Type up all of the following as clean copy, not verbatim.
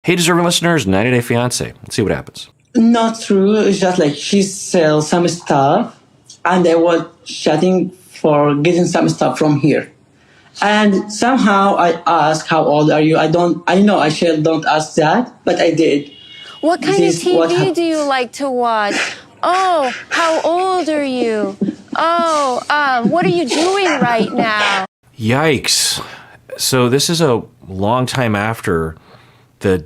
Hey, deserving listeners, 90 Day Fiancé. Let's see what happens. Not true. It's just like she sells some stuff, and I was chatting for getting some stuff from here. And somehow I asked, "How old are you?" I know I should don't ask that, but I did. What kind of TV do you like to watch? Oh, how old are you? Oh, what are you doing right now? Yikes. So this is a long time after the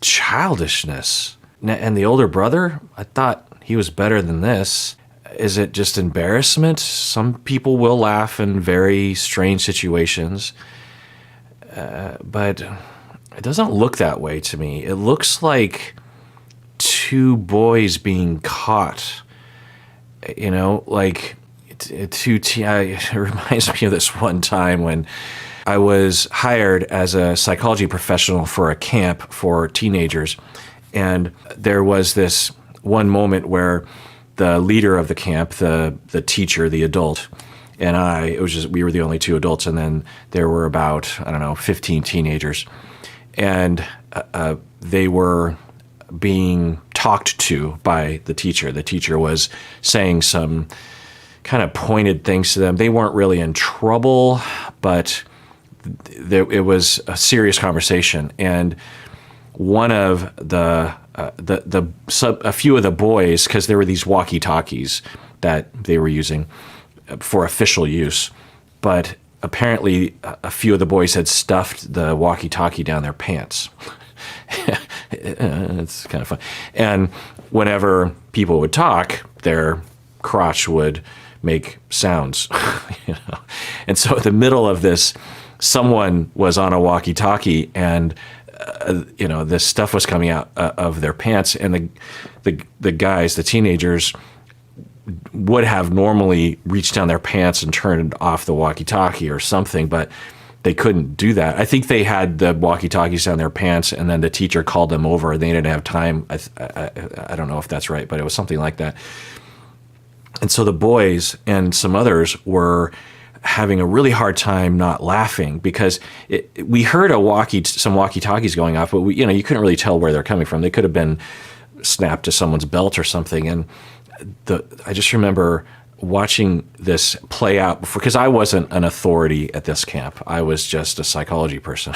childishness. And the older brother, I thought he was better than this. Is it just embarrassment? Some people will laugh in very strange situations. But it doesn't look that way to me. It looks like two boys being caught. You know, like it reminds me of this one time when I was hired as a psychology professional for a camp for teenagers. And there was this one moment where the leader of the camp, the teacher, the adult, and we were the only two adults. And then there were about, 15 teenagers. And they were being talked to by the teacher. The teacher was saying some kind of pointed things to them. They weren't really in trouble, but it was a serious conversation. And one of a few of the boys, because there were these walkie-talkies that they were using for official use, but apparently a few of the boys had stuffed the walkie-talkie down their pants. It's kind of fun. And whenever people would talk, their crotch would make sounds, And so in the middle of this, someone was on a walkie-talkie, and this stuff was coming out of their pants, and the guys, the teenagers, would have normally reached down their pants and turned off the walkie-talkie or something, but they couldn't do that. I think they had the walkie-talkies down their pants, and then the teacher called them over, and they didn't have time. I don't know if that's right, but it was something like that. And so the boys and some others were having a really hard time not laughing because we heard some walkie-talkies going off, but you couldn't really tell where they're coming from. They could have been snapped to someone's belt or something. And I just remember watching this play out before, because I wasn't an authority at this camp. I was just a psychology person.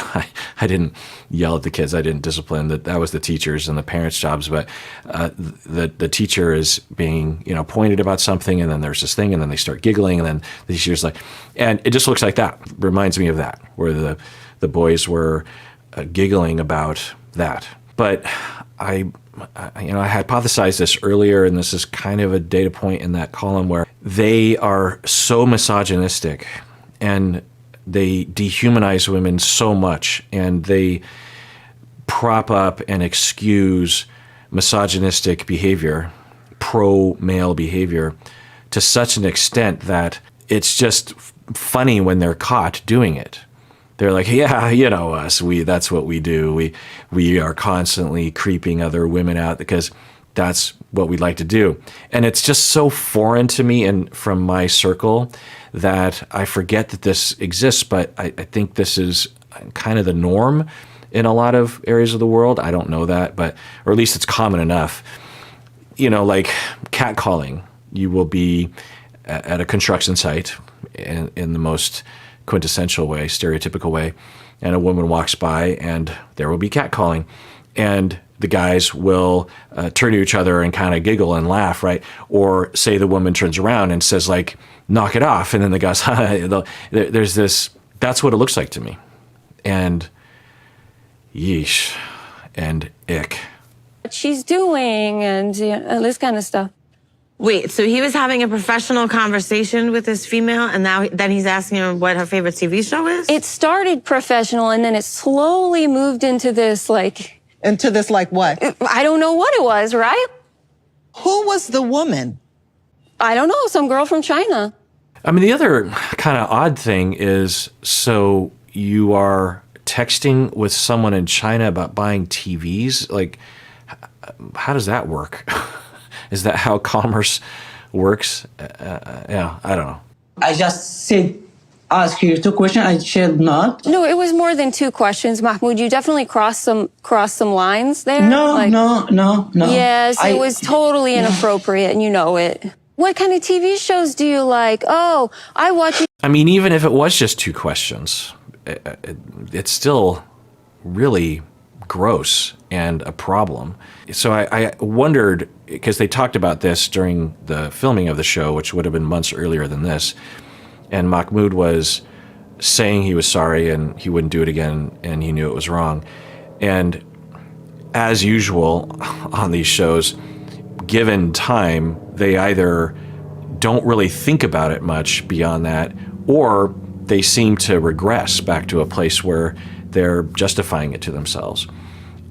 I didn't yell at the kids. I didn't discipline. That was the teachers and the parents' jobs. But the teacher is being pointed about something, and then there's this thing, and then they start giggling, and then the teacher's like, and it just looks like that. Reminds me of that, where the boys were giggling about that. But I hypothesized this earlier, and this is kind of a data point in that column, where they are so misogynistic and they dehumanize women so much, and they prop up and excuse misogynistic behavior, pro-male behavior, to such an extent that it's just funny when they're caught doing it. They're like, yeah, us, that's what we do. We are constantly creeping other women out because that's what we'd like to do. And it's just so foreign to me and from my circle that I forget that this exists, but I think this is kind of the norm in a lot of areas of the world. I don't know that, or at least it's common enough. Like catcalling. You will be at a construction site in the most quintessential way, stereotypical way, and a woman walks by, and there will be catcalling, and the guys will turn to each other and kind of giggle and laugh, right? Or say the woman turns around and says, like, knock it off, and then the guys, there's this. That's what it looks like to me, and yeesh, and ick. What she's doing, and this kind of stuff. Wait, so he was having a professional conversation with this female, and then he's asking her what her favorite TV show is? It started professional, and then it slowly moved into this, like... Into this, like, what? I don't know what it was, right? Who was the woman? I don't know, some girl from China. I mean, the other kind of odd thing is, so you are texting with someone in China about buying TVs? Like, how does that work? Is that how commerce works? Yeah, I don't know. I just said ask you two questions. I should not. No, it was more than two questions, Mahmoud. You definitely crossed some lines there. No. Yes, it was totally inappropriate, and you know it. What kind of TV shows do you like? Oh, I watch. I mean, even if it was just two questions, it's still really gross and a problem. So I wondered, because they talked about this during the filming of the show, which would have been months earlier than this, and Mahmood was saying he was sorry and he wouldn't do it again and he knew it was wrong. And as usual on these shows, given time, they either don't really think about it much beyond that, or they seem to regress back to a place where they're justifying it to themselves.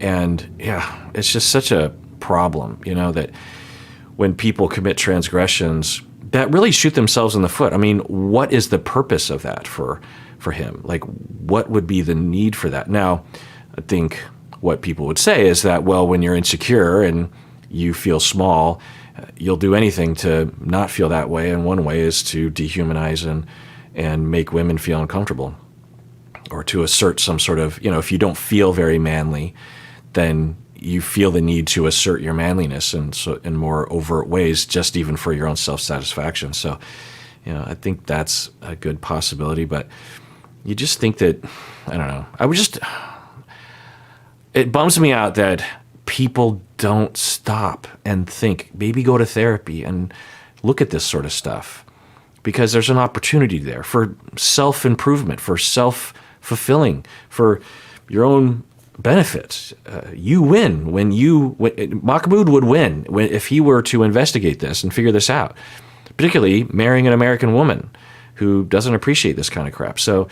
And yeah, it's just such a problem, you know, that when people commit transgressions that really shoot themselves in the foot. I mean, what is the purpose of that for him? Like, what would be the need for that? Now, I think what people would say is that, well, when you're insecure and you feel small, you'll do anything to not feel that way. And one way is to dehumanize and make women feel uncomfortable, or to assert some sort of, you know, if you don't feel very manly, then you feel the need to assert your manliness in more overt ways, just even for your own self-satisfaction. So, you know, I think that's a good possibility, but you just think that, I don't know, it bums me out that people don't stop and think, maybe go to therapy and look at this sort of stuff, because there's an opportunity there for self-improvement, for self-fulfilling, for your own benefit. You win when Mahmood would win if he were to investigate this and figure this out, particularly marrying an American woman who doesn't appreciate this kind of crap. So,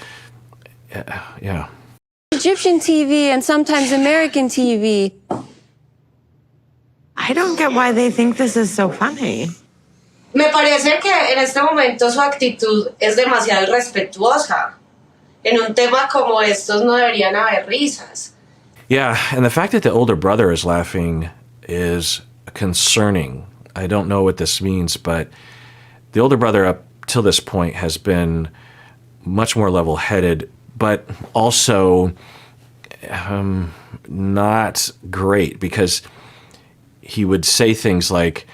yeah. Egyptian TV and sometimes American TV. I don't get why they think this is so funny. Me parece que en este momento su actitud es demasiado irrespetuosa. En un tema como estos no deberían haber risas. Yeah, and the fact that the older brother is laughing is concerning. I don't know what this means, but the older brother up till this point has been much more level-headed, but also not great, because he would say things like,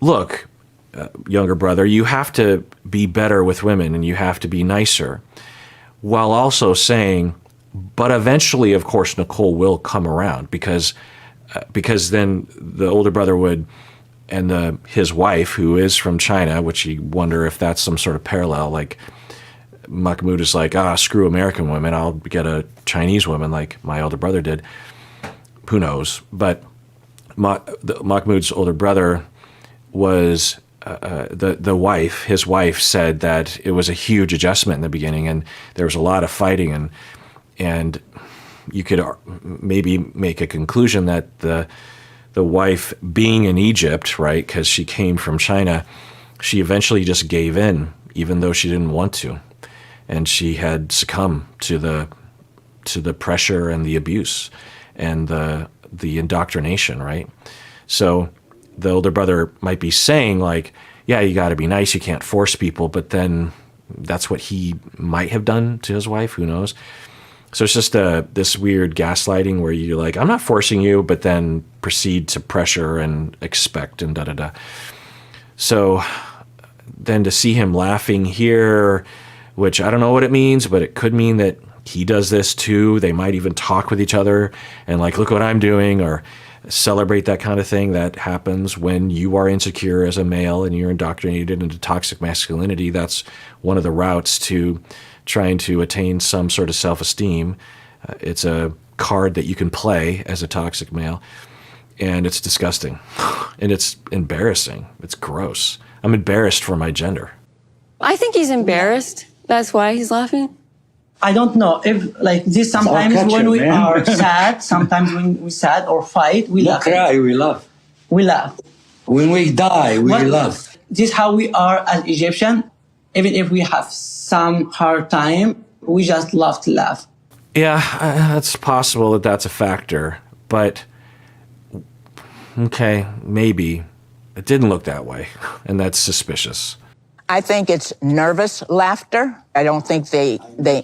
look, younger brother, you have to be better with women and you have to be nicer, while also saying, but eventually, of course, Nicole will come around, because then the older brother would, and his wife, who is from China, which you wonder if that's some sort of parallel, like Mahmood is like, screw American women, I'll get a Chinese woman like my older brother did. Who knows? But Mahmoud's older brother was the wife. His wife said that it was a huge adjustment in the beginning, and there was a lot of fighting, and you could maybe make a conclusion that the wife, being in Egypt, right, because she came from China, she eventually just gave in, even though she didn't want to, and she had succumbed to the pressure and the abuse and the indoctrination, right? So the older brother might be saying, like, yeah, you got to be nice, you can't force people, but then that's what he might have done to his wife, who knows? So it's just this weird gaslighting where you're like, I'm not forcing you, but then proceed to pressure and expect and da-da-da. So then to see him laughing here, which I don't know what it means, but it could mean that he does this too. They might even talk with each other and like, look what I'm doing, or celebrate that kind of thing. That happens when you are insecure as a male and you're indoctrinated into toxic masculinity. That's one of the routes to trying to attain some sort of self-esteem. It's a card that you can play as a toxic male, and it's disgusting, and it's embarrassing. It's gross. I'm embarrassed for my gender. I think he's embarrassed. That's why he's laughing. I don't know if like this. Sometimes when we are sad, sometimes when we sad or fight, we laugh. Cry, we laugh. We laugh. When we die, we laugh. This is how we are as Egyptian. Even if we have some hard time, we just love to laugh. Yeah, it's possible that that's a factor, but okay, maybe. It didn't look that way, and that's suspicious. I think it's nervous laughter. I don't think they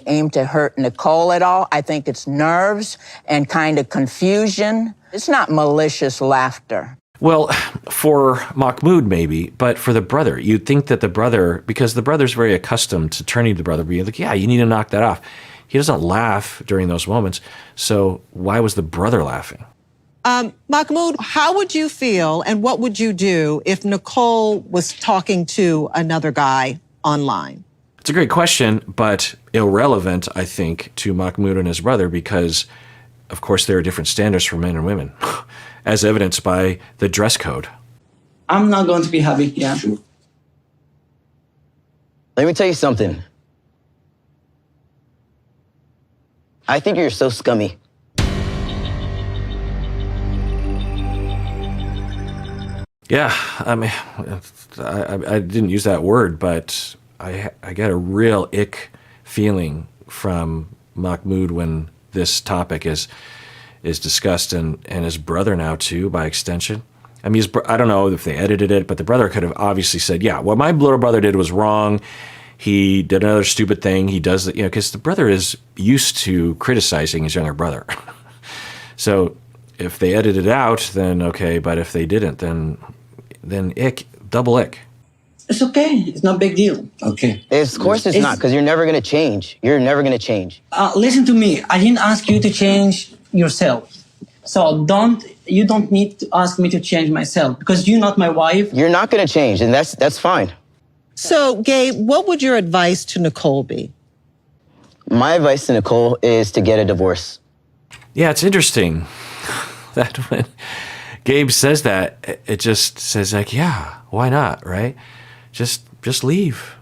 aim to hurt Nicole at all. I think it's nerves and kind of confusion. It's not malicious laughter. Well, for Mahmood maybe, but for the brother, you'd think that the brother, because the brother's very accustomed to turning to the brother, being like, yeah, you need to knock that off. He doesn't laugh during those moments. So why was the brother laughing? Mahmood, how would you feel and what would you do if Nicole was talking to another guy online? It's a great question, but irrelevant, I think, to Mahmood and his brother because, of course, there are different standards for men and women, as evidenced by the dress code. I'm not going to be happy, yeah. Let me tell you something. I think you're so scummy. Yeah, I mean, I didn't use that word, but I get a real ick feeling from Mahmood when this topic is discussed, and his brother now too, by extension. I mean, I don't know if they edited it, but the brother could have obviously said, yeah, what my little brother did was wrong. He did another stupid thing. He does it, because the brother is used to criticizing his younger brother. So if they edited it out, then okay, but if they didn't, then ick, double ick. It's okay. It's not a big deal. Okay. Of course it's not, because you're never going to change. You're never going to change. Listen to me. I didn't ask you to change yourself. So you don't need to ask me to change myself because you're not my wife. You're not going to change, and that's fine. So, Gabe, what would your advice to Nicole be? My advice to Nicole is to get a divorce. Yeah, it's interesting that when Gabe says that, it just says like, yeah, why not, right? Just leave.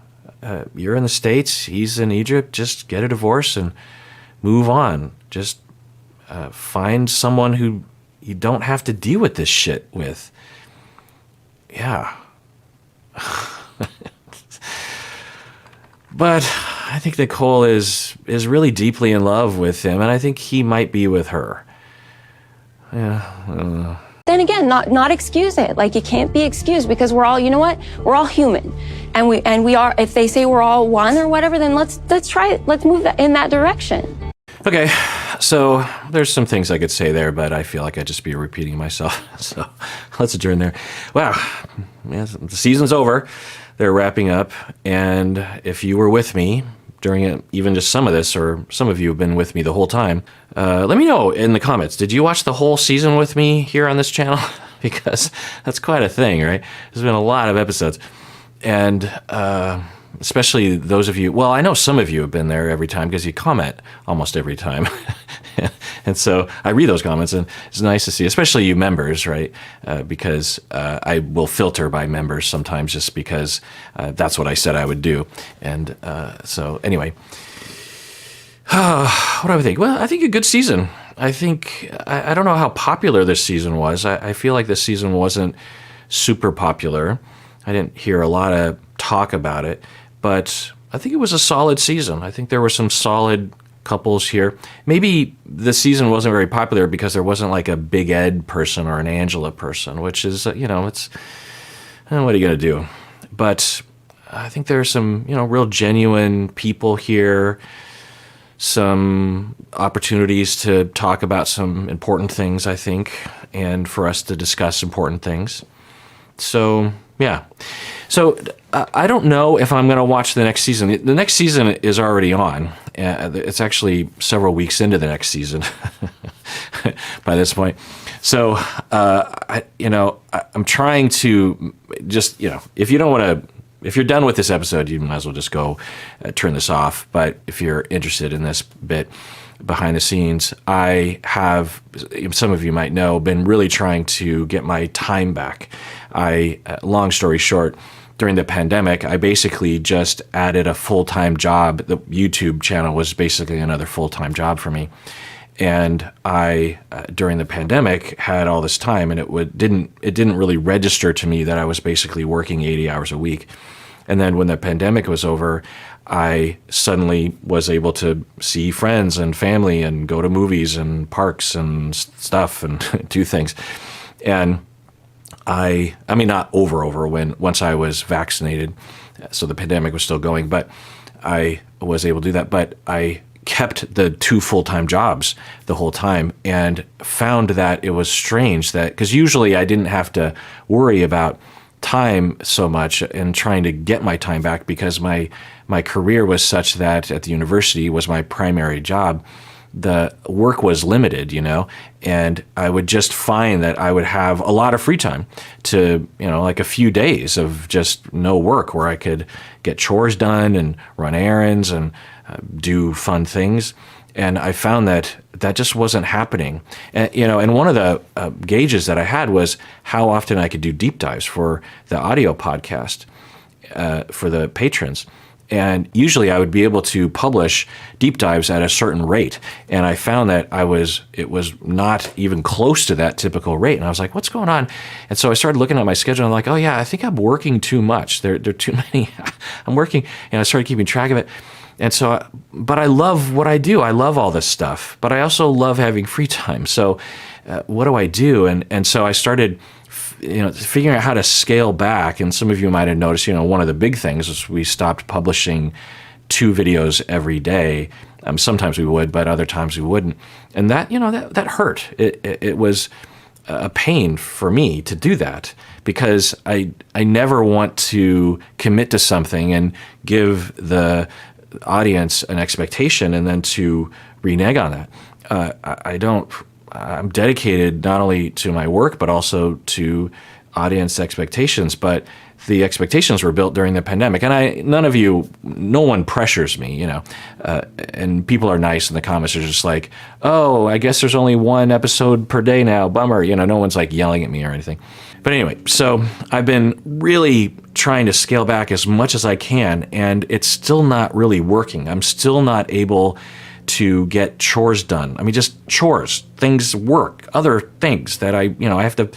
You're in the States, he's in Egypt, just get a divorce and move on. Just find someone who you don't have to deal with this shit with. Yeah. But I think Nicole is really deeply in love with him, and I think he might be with her. Yeah, I don't know. Then again, not excuse it. Like, it can't be excused because we're all, you know what? We're all human. And we are, if they say we're all one or whatever, then let's try it. Let's move in that direction. Okay, so there's some things I could say there, but I feel like I'd just be repeating myself. So let's adjourn there. Wow, yeah, the season's over. They're wrapping up, and if you were with me during it, even just some of this, or some of you have been with me the whole time, let me know in the comments. Did you watch the whole season with me here on this channel? Because that's quite a thing, right? There's been a lot of episodes, and especially those of you, well, I know some of you have been there every time because you comment almost every time. And so I read those comments, and it's nice to see, especially you members, right? Because I will filter by members sometimes just because that's what I said I would do. And so anyway, what do I think? Well, I think a good season. I think, I don't know how popular this season was. I feel like this season wasn't super popular. I didn't hear a lot of talk about it, but I think it was a solid season. I think there were some solid couples here. Maybe the season wasn't very popular because there wasn't like a Big Ed person or an Angela person, which is, it's, what are you going to do? But I think there are some, real genuine people here, some opportunities to talk about some important things, I think, and for us to discuss important things. So, yeah. So I don't know if I'm going to watch the next season. The next season is already on. It's actually several weeks into the next season by this point. So, I'm trying to just, if you don't want to, if you're done with this episode, you might as well just go turn this off. But if you're interested in this bit behind the scenes, I have, some of you might know, been really trying to get my time back. Long story short, during the pandemic, I basically just added a full-time job. The YouTube channel was basically another full-time job for me. And I, during the pandemic, had all this time, and it didn't really register to me that I was basically working 80 hours a week. And then when the pandemic was over, I suddenly was able to see friends and family and go to movies and parks and stuff and do things. And I mean, not over once I was vaccinated, so the pandemic was still going, but I was able to do that. But I kept the 2 full-time jobs the whole time and found that it was strange that, because usually I didn't have to worry about time so much and trying to get my time back because my career was such that at the university was my primary job. The work was limited, and I would just find that I would have a lot of free time to, like a few days of just no work where I could get chores done and run errands and do fun things. And I found that just wasn't happening. And, and one of the gauges that I had was how often I could do deep dives for the audio podcast for the patrons. And usually I would be able to publish deep dives at a certain rate. And I found that it was not even close to that typical rate. And I was like, what's going on? And so I started looking at my schedule and I'm like, oh yeah, I think I'm working too much. There are too many, I'm working, and I started keeping track of it. And so, but I love what I do. I love all this stuff, but I also love having free time. So what do I do? And so I started figuring out how to scale back. And some of you might have noticed, one of the big things is we stopped publishing 2 videos every day. Sometimes we would, but other times we wouldn't. And that, that hurt. It was a pain for me to do that because I never want to commit to something and give the audience an expectation and then to renege on that. I'm dedicated not only to my work, but also to audience expectations. But the expectations were built during the pandemic. And no one pressures me, and people are nice in the comments are just like, oh, I guess there's only 1 episode per day now. Bummer. No one's like yelling at me or anything. But anyway, so I've been really trying to scale back as much as I can, and it's still not really working. I'm still not able to get chores done. I mean, just chores, things, work, other things that I have to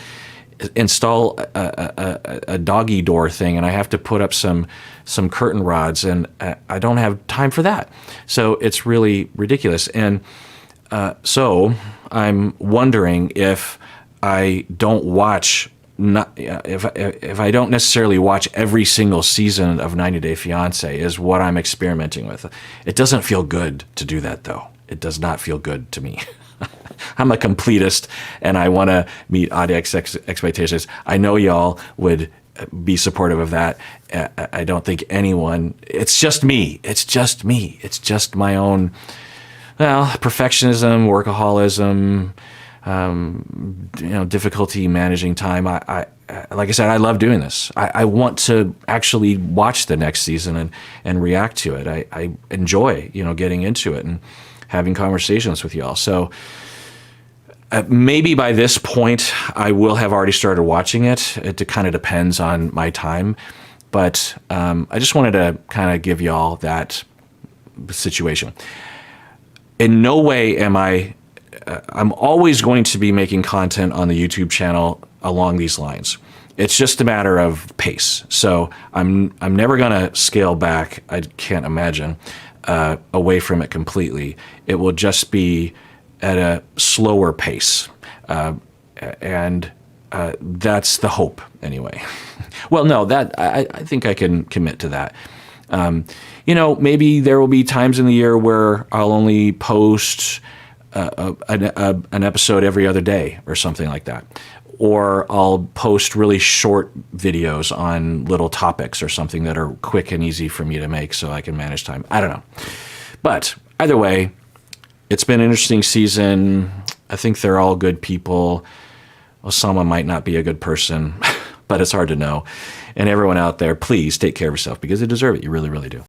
install a doggy door thing, and I have to put up some curtain rods, and I don't have time for that. So it's really ridiculous. And so I'm wondering if I don't watch. If I don't necessarily watch every single season of 90 Day Fiancé is what I'm experimenting with. It doesn't feel good to do that, though. It does not feel good to me. I'm a completist, and I want to meet audience expectations. I know y'all would be supportive of that. I don't think anyone. It's just me. It's just me. It's just my own, perfectionism, workaholism. Difficulty managing time. I like I said, I love doing this. I want to actually watch the next season and react to it. I enjoy, getting into it and having conversations with y'all. So maybe by this point, I will have already started watching it. It kind of depends on my time. But I just wanted to kind of give y'all that situation. In no way am I'm always going to be making content on the YouTube channel along these lines. It's just a matter of pace. So I'm never going to scale back, I can't imagine, away from it completely. It will just be at a slower pace. And that's the hope, anyway. Well, no, that I think I can commit to that. Maybe there will be times in the year where I'll only post an episode every other day or something like that. Or I'll post really short videos on little topics or something that are quick and easy for me to make so I can manage time. I don't know. But either way, it's been an interesting season. I think they're all good people. Osama might not be a good person, but it's hard to know. And everyone out there, please take care of yourself because you deserve it. You really, really do.